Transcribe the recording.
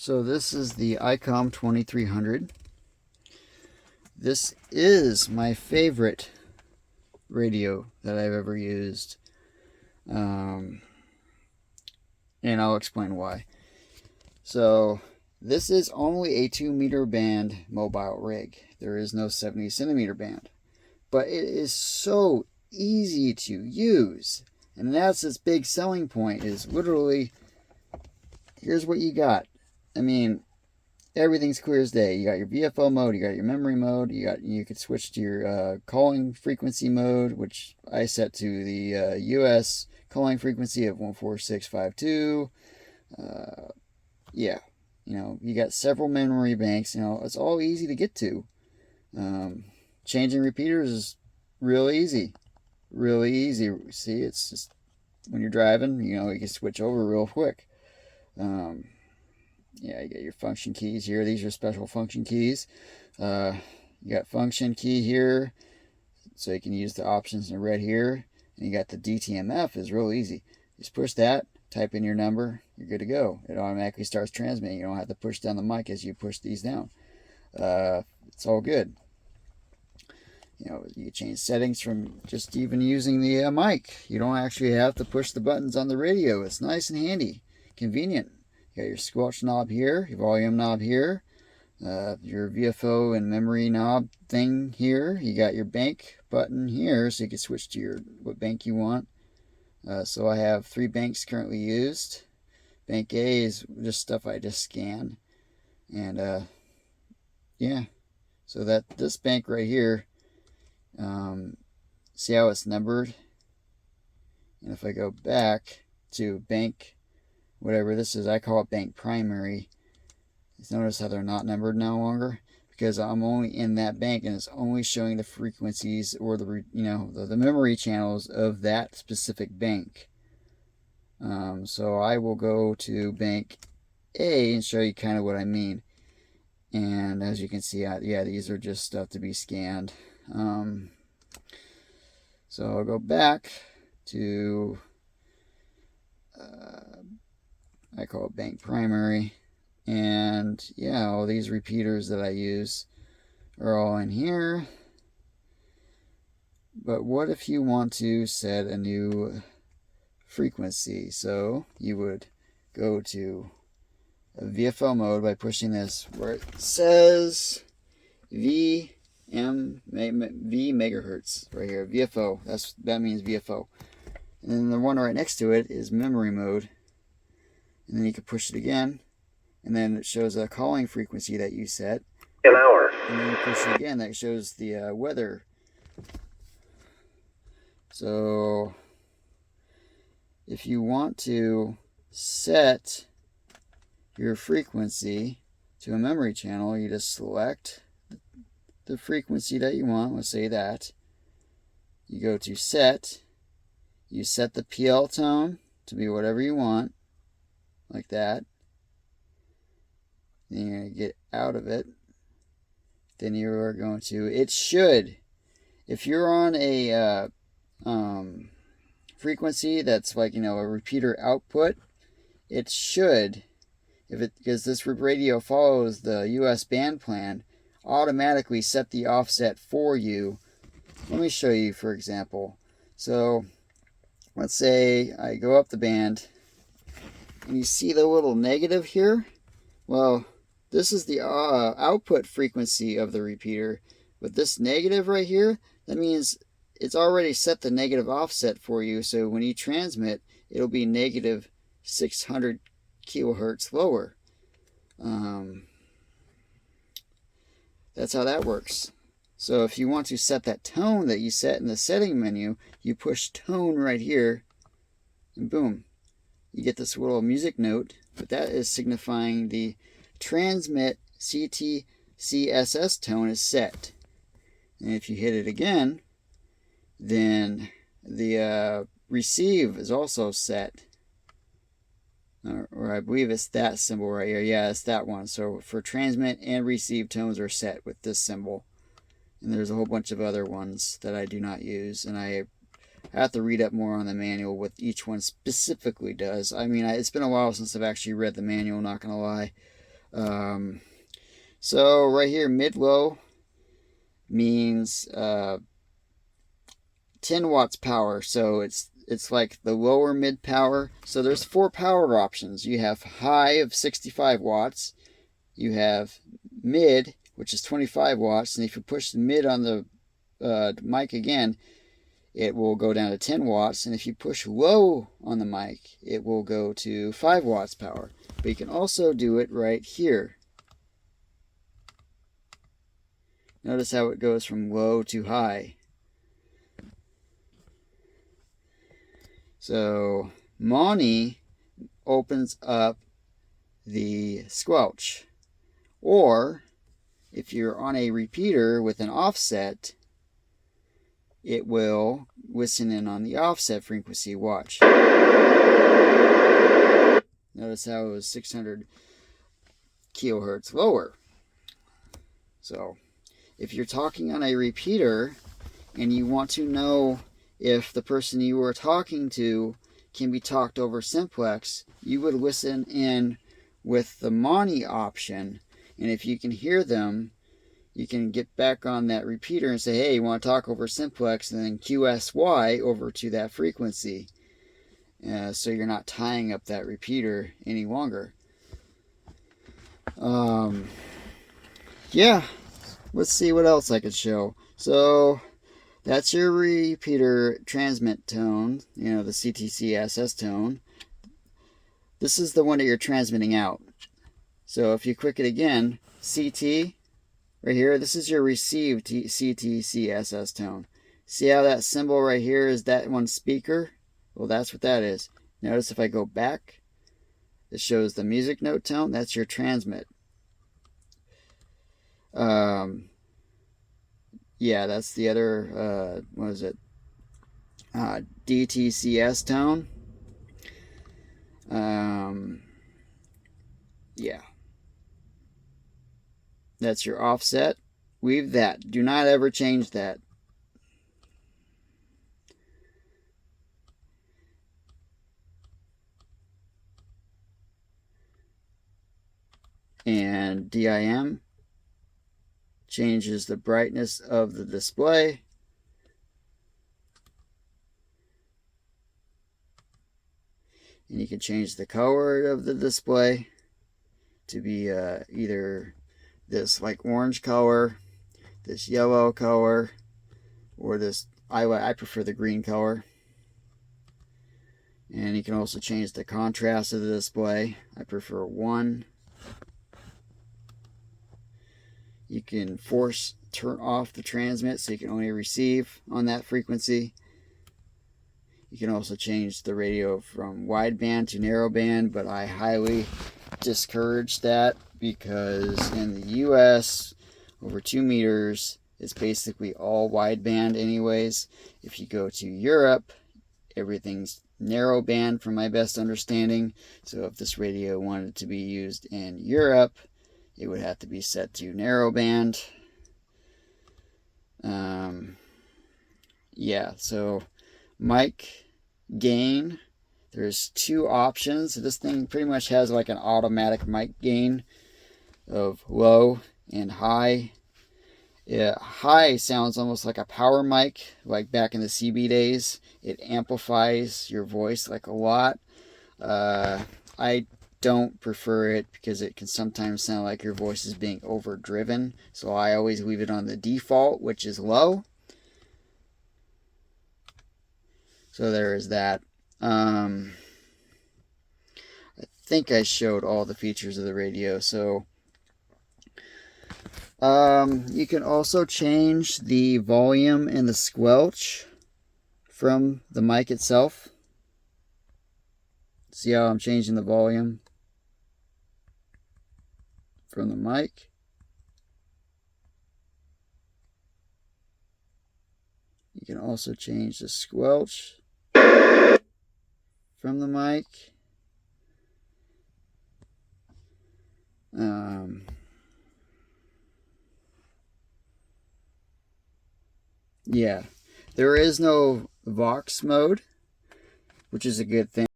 So this is the Icom 2300. This is my favorite radio that I've ever used. And I'll explain why. So this is only a 2-meter band mobile rig. There is no 70-centimeter band. But it is so easy to use. And that's its big selling point, is literally, here's what you got. I mean, everything's clear as day. You got your VFO mode, you got your memory mode, you could switch to your calling frequency mode, which I set to the US calling frequency of 14652. Yeah, you got several memory banks. It's all easy to get to. Changing repeaters is real easy. Really easy. See, it's just when you're driving, you can switch over real quick. Yeah, you got your function keys here. These are special function keys. You got function key here, so you can use the options in red here. And you got the DTMF is real easy. Just push that, type in your number, you're good to go. It automatically starts transmitting. You don't have to push down the mic as you push these down. It's all good. You can change settings from just even using the mic. You don't actually have to push the buttons on the radio. It's nice and handy, convenient. You got your squelch knob here, your volume knob here, your VFO and memory knob thing here. You got your bank button here, so you can switch to what bank you want. So I have 3 banks currently used. Bank A is just stuff I just scan, and yeah. So this bank right here, see how it's numbered? And if I go back to bank, whatever this is, I call it bank primary. Notice how they're not numbered no longer, because I'm only in that bank and it's only showing the frequencies or the memory channels of that specific bank. So I will go to bank A and show you kind of what I mean. And as you can see, yeah, these are just stuff to be scanned. So I'll go back to I call it bank primary, and yeah, all these repeaters that I use are all in here. But what if you want to set a new frequency? So you would go to a VFO mode by pushing this where it says V megahertz right here, VFO. That means VFO. And then the one right next to it is memory mode. And then you can push it again, and then it shows a calling frequency that you set. An hour. And then you push it again, that shows the weather. So if you want to set your frequency to a memory channel, you just select the frequency that you want. Let's say that. You go to set. You set the PL tone to be whatever you want, like that. Then you're going to get out of it. Then you are going to, it should, if you're on a frequency that's like, a repeater output, it should, because this radio follows the US band plan, automatically set the offset for you. Let me show you, for example. So let's say I go up the band, and you see the little negative here? Well, this is the output frequency of the repeater. But this negative right here, that means it's already set the negative offset for you. So when you transmit, it'll be negative 600 kilohertz lower. That's how that works. So if you want to set that tone that you set in the setting menu, you push tone right here, and boom. You get this little music note, but that is signifying the transmit CTCSS tone is set. And if you hit it again, then the receive is also set. Or I believe it's that symbol right here. Yeah, it's that one. So for transmit and receive, tones are set with this symbol. And there's a whole bunch of other ones that I do not use, and I have to read up more on the manual what each one specifically does. I mean, it's been a while since I've actually read the manual, not gonna lie. So right here, mid-low means 10 watts power. So it's like the lower mid power. So there's 4 power options. You have high of 65 watts. You have mid, which is 25 watts. And if you push the mid on the mic again, it will go down to 10 watts. And if you push low on the mic, it will go to 5 watts power. But you can also do it right here. Notice how it goes from low to high. So Money opens up the squelch. Or if you're on a repeater with an offset, it will listen in on the offset frequency. Watch. Notice how it was 600 kilohertz lower. So if you're talking on a repeater and you want to know if the person you are talking to can be talked over simplex, you would listen in with the Money option, and if you can hear them, you can get back on that repeater and say, hey, you want to talk over simplex, and then QSY over to that frequency, so you're not tying up that repeater any longer. Yeah, let's see what else I could show. So that's your repeater transmit tone, you know, the CTCSS tone. This is the one that you're transmitting out. So if you click it again, CT, right here, this is your received CTCSS tone. See how that symbol right here is that one speaker? Well, that's what that is. Notice if I go back, it shows the music note tone. That's your transmit. Yeah, that's the other, what is it? DTCS tone. Yeah. That's your offset. Leave that. Do not ever change that. And DIM changes the brightness of the display. And you can change the color of the display to be either this like orange color, this yellow color, or this, I prefer the green color. And you can also change the contrast of the display. I prefer 1. You can turn off the transmit so you can only receive on that frequency. You can also change the radio from wideband to narrowband, but I highly discourage that because in the US, over 2 meters, it's basically all wideband anyways. If you go to Europe, everything's narrowband from my best understanding. So if this radio wanted to be used in Europe, it would have to be set to narrowband. Yeah, so mic gain, there's 2 options. This thing pretty much has like an automatic mic gain of low and high. Yeah, high sounds almost like a power mic, like back in the CB days. It amplifies your voice like a lot. I don't prefer it because it can sometimes sound like your voice is being overdriven. So I always leave it on the default, which is low. So there is that. I think I showed all the features of the radio. So you can also change the volume and the squelch from the mic itself. See how I'm changing the volume from the mic. You can also change the squelch from the mic. Yeah, there is no Vox mode, which is a good thing.